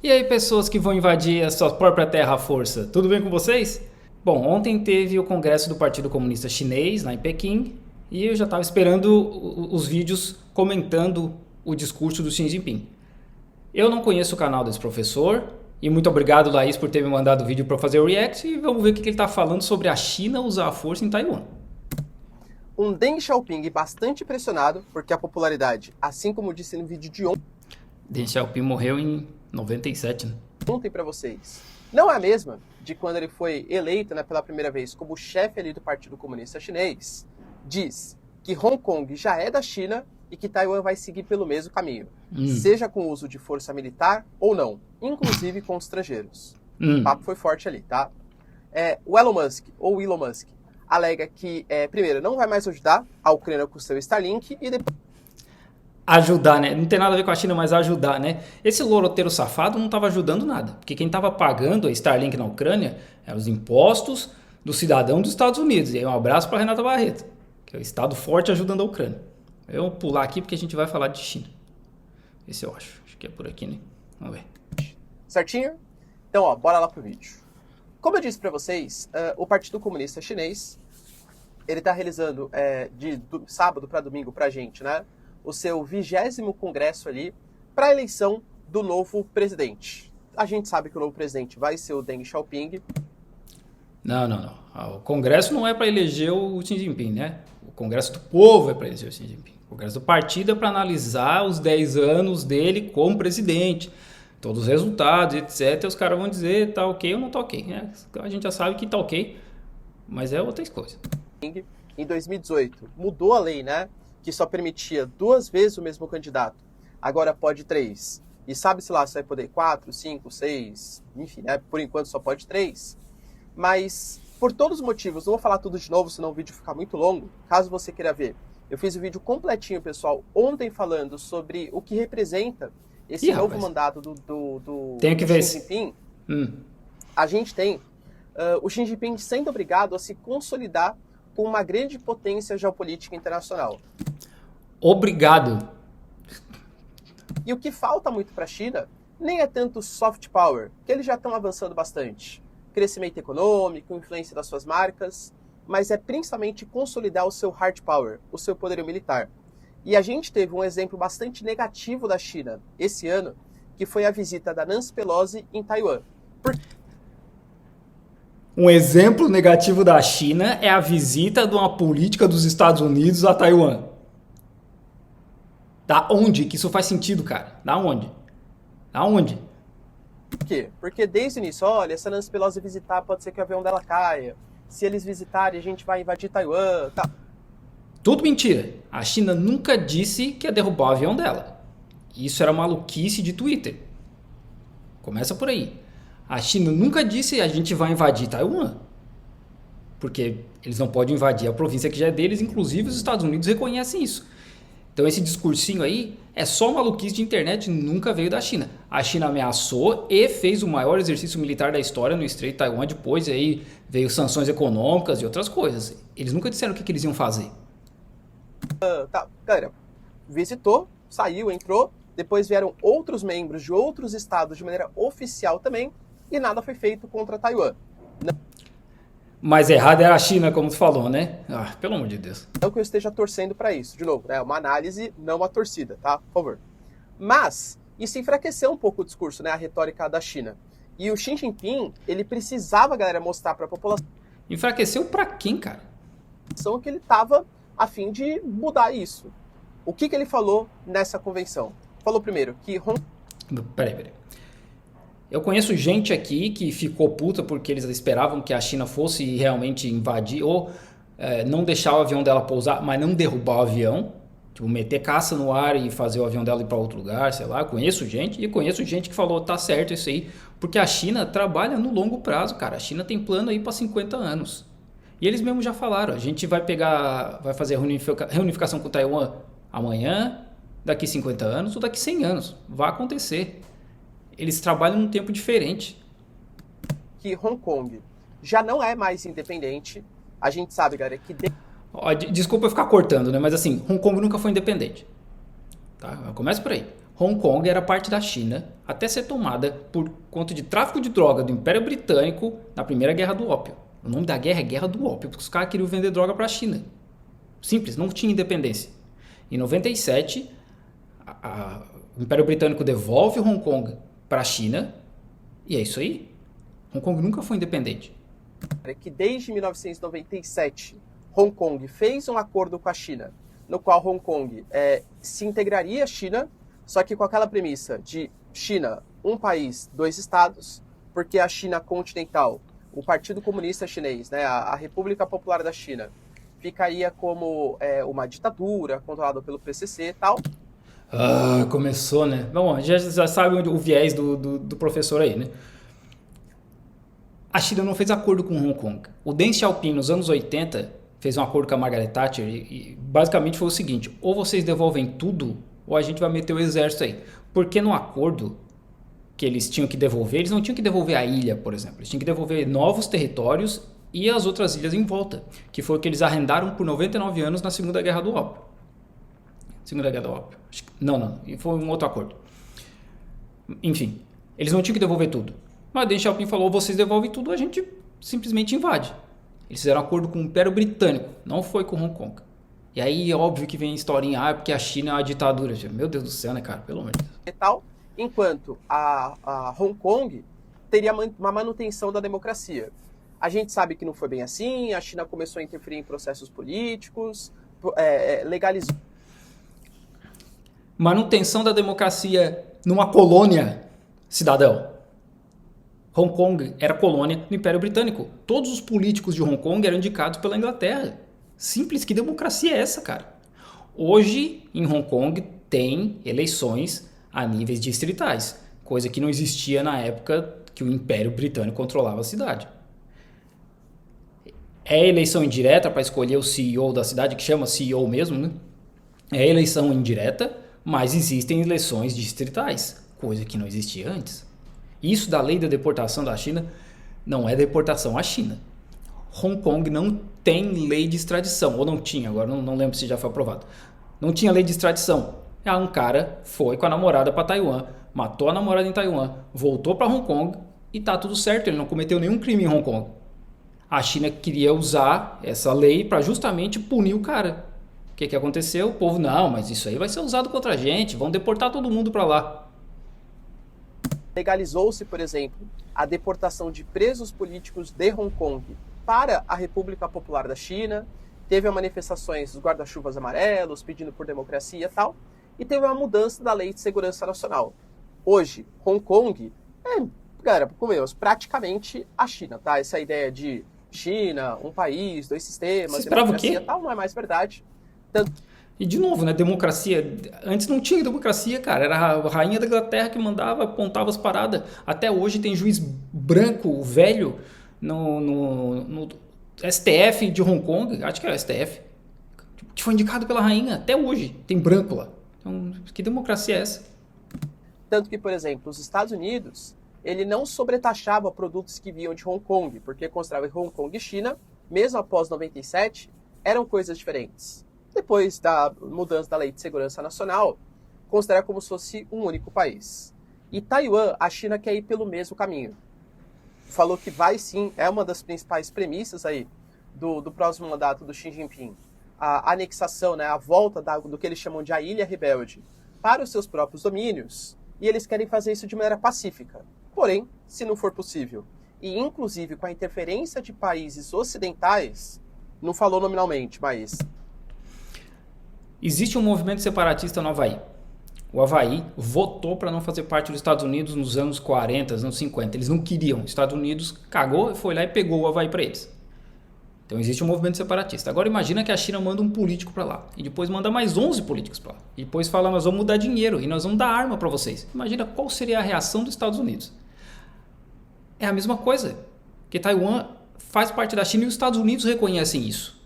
E aí, pessoas que vão invadir a sua própria terra à força, tudo bem com vocês? Bom, ontem teve o Congresso do Partido Comunista Chinês, lá em Pequim, e eu já estava esperando os vídeos comentando o discurso do Xi Jinping. Eu não conheço o canal desse professor, e muito obrigado, Laís, por ter me mandado o vídeo para fazer o react, e vamos ver o que ele está falando sobre a China usar a força em Taiwan. Um Deng Xiaoping bastante pressionado, porque a popularidade, assim como eu disse no vídeo de Deng Xiaoping morreu em 97, né? ontem para vocês, não é a mesma de quando ele foi eleito, pela primeira vez como chefe ali do Partido Comunista Chinês, diz que Hong Kong já é da China e que Taiwan vai seguir pelo mesmo caminho, seja com o uso de força militar ou não, inclusive com estrangeiros. O papo foi forte ali, tá? O Elon Musk, alega que, primeiro, não vai mais ajudar a Ucrânia com o seu Starlink e depois Ajudar, né? Não tem nada a ver com a China, mas ajudar, né? Esse loroteiro safado não estava ajudando nada, porque quem estava pagando a Starlink na Ucrânia eram os impostos do cidadão dos Estados Unidos. E aí um abraço para Renata Barreto, que é o Estado forte ajudando a Ucrânia. Eu vou pular aqui porque a gente vai falar de China. Esse eu acho. Acho que é por aqui, né? Vamos ver. Certinho? Então, bora lá pro vídeo. Como eu disse para vocês, o Partido Comunista Chinês, ele está realizando de sábado para domingo pra gente, né? O seu 20º congresso ali para a eleição do novo presidente. A gente sabe que o novo presidente vai ser o Deng Xiaoping. Não. O Congresso não é para eleger o Xi Jinping, né? O Congresso do povo é para eleger o Xi Jinping. O Congresso do partido é para analisar os 10 anos dele como presidente. Todos os resultados, etc. Os caras vão dizer tá ok ou não tá ok. A gente já sabe que tá ok, mas é outra coisa. Em 2018, mudou a lei, né? Que só permitia 2 vezes o mesmo candidato. Agora pode 3. E sabe-se lá se vai poder 4, 5, 6, enfim, né? Por enquanto só pode 3. Mas, por todos os motivos, não vou falar tudo de novo, senão o vídeo fica muito longo. Caso você queira ver, eu fiz o vídeo completinho, pessoal, ontem falando sobre o que representa esse novo mandato do Xi Jinping. A gente tem o Xi Jinping sendo obrigado a se consolidar com uma grande potência geopolítica internacional. Obrigado. E o que falta muito para a China nem é tanto soft power, que eles já estão avançando bastante. Crescimento econômico, influência das suas marcas, mas é principalmente consolidar o seu hard power, o seu poderio militar. E a gente teve um exemplo bastante negativo da China esse ano, que foi a visita da Nancy Pelosi em Taiwan. Um exemplo negativo da China é a visita de uma política dos Estados Unidos a Taiwan. Da onde que isso faz sentido, cara? Da onde? Por quê? Porque desde o início, olha, se a Nancy Pelosi visitar, pode ser que o avião dela caia. Se eles visitarem, a gente vai invadir Taiwan, tá? Tudo mentira. A China nunca disse que ia derrubar o avião dela. Isso era maluquice de Twitter. Começa por aí. A China nunca disse que a gente vai invadir Taiwan. Porque eles não podem invadir a província que já é deles, inclusive os Estados Unidos reconhecem isso. Então esse discursinho aí é só maluquice de internet, nunca veio da China. A China ameaçou e fez o maior exercício militar da história no Estreito de Taiwan, depois aí veio sanções econômicas e outras coisas. Eles nunca disseram o que eles iam fazer. Tá, galera, visitou, saiu, entrou, depois vieram outros membros de outros estados de maneira oficial também, e nada foi feito contra Taiwan. Mas errado era a China, como tu falou, né? Pelo amor de Deus. Não que eu esteja torcendo para isso, de novo, né? Uma análise, não uma torcida, tá? Por favor. Mas isso enfraqueceu um pouco o discurso, né? A retórica da China. E o Xi Jinping, ele precisava, galera, mostrar para a população. Enfraqueceu para quem, cara? Que ele estava a fim de mudar isso. O que ele falou nessa convenção? Falou primeiro que... Peraí. Eu conheço gente aqui que ficou puta porque eles esperavam que a China fosse realmente invadir ou não deixar o avião dela pousar, mas não derrubar o avião. Tipo, meter caça no ar e fazer o avião dela ir para outro lugar, sei lá. Conheço gente que falou, tá certo isso aí. Porque a China trabalha no longo prazo, cara. A China tem plano aí para 50 anos. E eles mesmos já falaram, a gente vai fazer a reunificação com Taiwan amanhã, daqui 50 anos ou daqui 100 anos. Vai acontecer. Eles trabalham num tempo diferente. Que Hong Kong já não é mais independente. A gente sabe, galera, que... Desculpa eu ficar cortando, né? Mas assim, Hong Kong nunca foi independente. Tá? Começa por aí. Hong Kong era parte da China até ser tomada por conta de tráfico de droga do Império Britânico na Primeira Guerra do Ópio. O nome da guerra é Guerra do Ópio, porque os caras queriam vender droga para a China. Simples, não tinha independência. Em 97, o Império Britânico devolve Hong Kong para a China e é isso aí. Hong Kong nunca foi independente. É que desde 1997, Hong Kong fez um acordo com a China, no qual Hong Kong se integraria à China, só que com aquela premissa de China, um país, dois estados, porque a China continental, o Partido Comunista Chinês, né, a República Popular da China, ficaria como uma ditadura controlada pelo PCC e tal. Ah, começou, né? Bom, já sabe o viés do professor aí, né? A China não fez acordo com Hong Kong. O Deng Xiaoping, nos anos 80, fez um acordo com a Margaret Thatcher e basicamente foi o seguinte: ou vocês devolvem tudo, ou a gente vai meter o exército aí. Porque no acordo que eles tinham que devolver, eles não tinham que devolver a ilha, por exemplo. Eles tinham que devolver novos territórios e as outras ilhas em volta, que foi o que eles arrendaram por 99 anos na Segunda Guerra do Ópio. Segunda Guerra do Ópio. Não. Foi um outro acordo. Enfim, eles não tinham que devolver tudo. Mas Deng Xiaoping falou: vocês devolvem tudo, a gente simplesmente invade. Eles fizeram acordo com o Império Britânico, não foi com Hong Kong. E aí, óbvio que vem a historinha, porque a China é uma ditadura. Meu Deus do céu, né, cara? Pelo amor de Deus. E tal, enquanto a Hong Kong teria uma manutenção da democracia. A gente sabe que não foi bem assim, a China começou a interferir em processos políticos, legalizou. Manutenção da democracia numa colônia, cidadão. Hong Kong era colônia do Império Britânico. Todos os políticos de Hong Kong eram indicados pela Inglaterra. Simples, que democracia é essa, cara? Hoje, em Hong Kong, tem eleições a níveis distritais, coisa que não existia na época que o Império Britânico controlava a cidade. É eleição indireta para escolher o CEO da cidade, que chama CEO mesmo, né? É eleição indireta, mas existem eleições distritais, coisa que não existia antes. Isso da lei da deportação da China não é deportação à China. Hong Kong não tem lei de extradição, ou não tinha, agora não lembro se já foi aprovado. Não tinha lei de extradição. Um cara foi com a namorada para Taiwan, matou a namorada em Taiwan, voltou para Hong Kong e tá tudo certo, ele não cometeu nenhum crime em Hong Kong. A China queria usar essa lei para justamente punir o cara. O que aconteceu? O povo, não, mas isso aí vai ser usado contra a gente, vão deportar todo mundo para lá. Legalizou-se, por exemplo, a deportação de presos políticos de Hong Kong para a República Popular da China, teve manifestações dos guarda-chuvas amarelos pedindo por democracia e tal, e teve uma mudança da Lei de Segurança Nacional. Hoje, Hong Kong praticamente a China, tá? Essa ideia de China, um país, dois sistemas, democracia, tal, não é mais verdade. E de novo, né, democracia, antes não tinha democracia, cara, era a rainha da Inglaterra que mandava, apontava as paradas. Até hoje tem juiz branco, velho, no STF de Hong Kong, acho que era o STF, que foi indicado pela rainha, até hoje tem branco lá. Então, que democracia é essa? Tanto que, por exemplo, os Estados Unidos, ele não sobretaxava produtos que vinham de Hong Kong, porque considerava Hong Kong e China, mesmo após 97, eram coisas diferentes. Depois da mudança da Lei de Segurança Nacional, considera como se fosse um único país. E Taiwan, a China quer ir pelo mesmo caminho. Falou que vai sim, é uma das principais premissas aí do próximo mandato do Xi Jinping. A anexação, né, a volta do que eles chamam de a Ilha Rebelde para os seus próprios domínios. E eles querem fazer isso de maneira pacífica. Porém, se não for possível, e inclusive com a interferência de países ocidentais, não falou nominalmente, mas... Existe um movimento separatista no Havaí. O Havaí votou para não fazer parte dos Estados Unidos nos anos 40, anos 50. Eles não queriam. Os Estados Unidos cagou, foi lá e pegou o Havaí para eles. Então existe um movimento separatista. Agora imagina que a China manda um político para lá. E depois manda mais 11 políticos para lá. E depois fala, nós vamos mudar dinheiro e nós vamos dar arma para vocês. Imagina qual seria a reação dos Estados Unidos. É a mesma coisa. Porque Taiwan faz parte da China e os Estados Unidos reconhecem isso.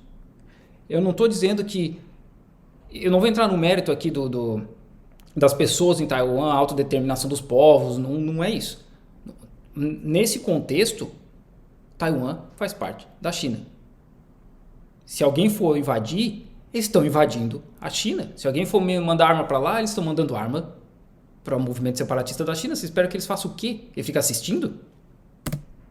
Eu não estou dizendo que... Eu não vou entrar no mérito aqui das pessoas em Taiwan, a autodeterminação dos povos, não é isso. Nesse contexto, Taiwan faz parte da China. Se alguém for invadir, eles estão invadindo a China. Se alguém for mandar arma para lá, eles estão mandando arma para o movimento separatista da China. Você espera que eles façam o quê? Ele fica assistindo?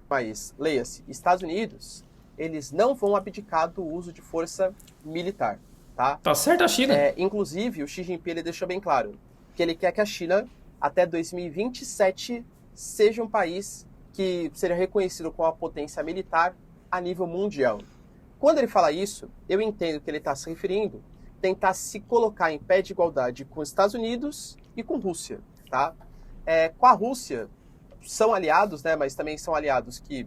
Mas, leia-se, Estados Unidos, eles não vão abdicar do uso de força militar, tá? Tá certo a China. Inclusive, o Xi Jinping ele deixou bem claro que ele quer que a China, até 2027, seja um país que seja reconhecido como uma potência militar a nível mundial. Quando ele fala isso, eu entendo que ele está se referindo a tentar se colocar em pé de igualdade com os Estados Unidos e com a Rússia, tá? Com a Rússia, são aliados, né? Mas também são aliados que...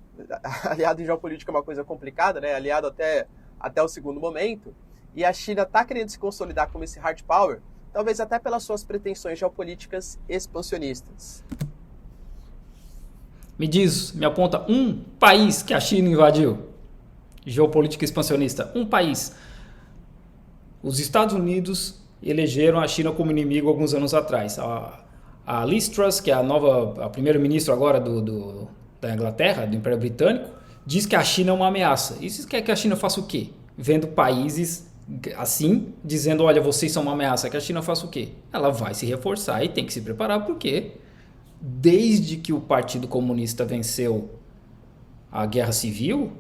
Aliado em geopolítica é uma coisa complicada, né? Aliado até o segundo momento. E a China está querendo se consolidar como esse hard power, talvez até pelas suas pretensões geopolíticas expansionistas. Me aponta um país que a China invadiu. Geopolítica expansionista. Um país. Os Estados Unidos elegeram a China como inimigo alguns anos atrás. A Liz Truss, que é a primeira-ministra agora da Inglaterra, do Império Britânico, diz que a China é uma ameaça. E você quer que a China faça o quê? Vendo países assim, dizendo, olha, vocês são uma ameaça, que a China faça o quê? Ela vai se reforçar e tem que se preparar, porque desde que o Partido Comunista venceu a Guerra Civil,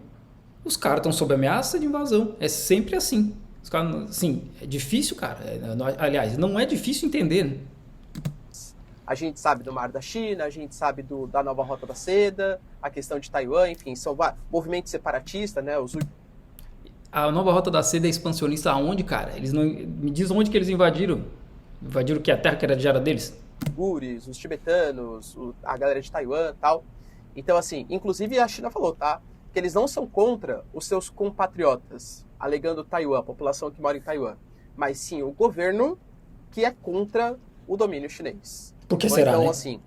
os caras estão sob ameaça de invasão. É sempre assim. Os caras, assim, é difícil, cara. Aliás, não é difícil entender, né? A gente sabe do Mar da China, a gente sabe da nova Rota da Seda, a questão de Taiwan, enfim, são movimentos separatistas, né? A nova Rota da Seda é expansionista aonde, cara? Eles não me diz onde que eles invadiram? Invadiram o que? A terra que já era deles? Os uigures, os tibetanos, a galera de Taiwan e tal. Então, assim, inclusive a China falou, tá? Que eles não são contra os seus compatriotas, alegando Taiwan, a população que mora em Taiwan, mas sim o governo que é contra o domínio chinês. Por que será, então, né? assim,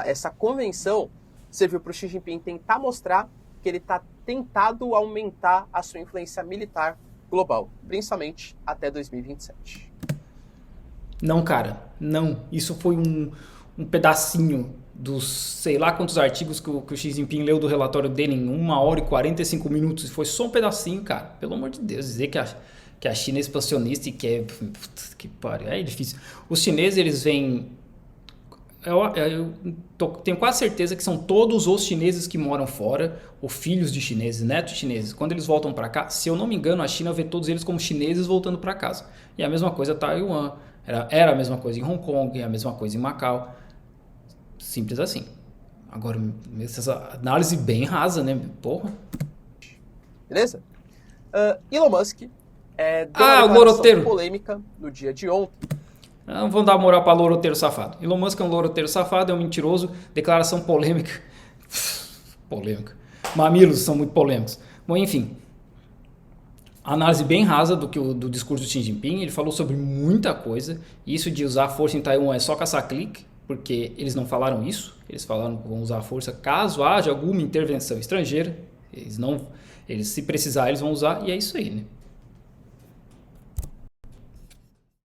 essa convenção serviu para o Xi Jinping tentar mostrar que ele está tentado aumentar a sua influência militar global, principalmente até 2027. Não, cara, não. Isso foi um pedacinho dos sei lá quantos artigos que o Xi Jinping leu do relatório dele em 1 hora e 45 minutos. Foi só um pedacinho, cara. Pelo amor de Deus, dizer que a China é expansionista e que pariu, é difícil. Os chineses, eles vêm... tenho quase certeza que são todos os chineses que moram fora, ou filhos de chineses, netos de chineses. Quando eles voltam para cá, se eu não me engano, a China vê todos eles como chineses voltando para casa. E a mesma coisa Taiwan, era a mesma coisa em Hong Kong, a mesma coisa em Macau. Simples assim. Agora, essa análise bem rasa, né? Porra. Beleza? Elon Musk deu o uma loroteiro. polêmica no dia de ontem. Não vão dar moral para loroteiro safado. Elon Musk é um loroteiro safado, é um mentiroso. Declaração polêmica. Polêmica. Mamilos são muito polêmicos. Bom, enfim. Análise bem rasa do discurso do Xi Jinping. Ele falou sobre muita coisa. Isso de usar força em Taiwan é só caçar clique, porque eles não falaram isso. Eles falaram que vão usar a força caso haja alguma intervenção estrangeira. Se precisar, eles vão usar. E é isso aí, né?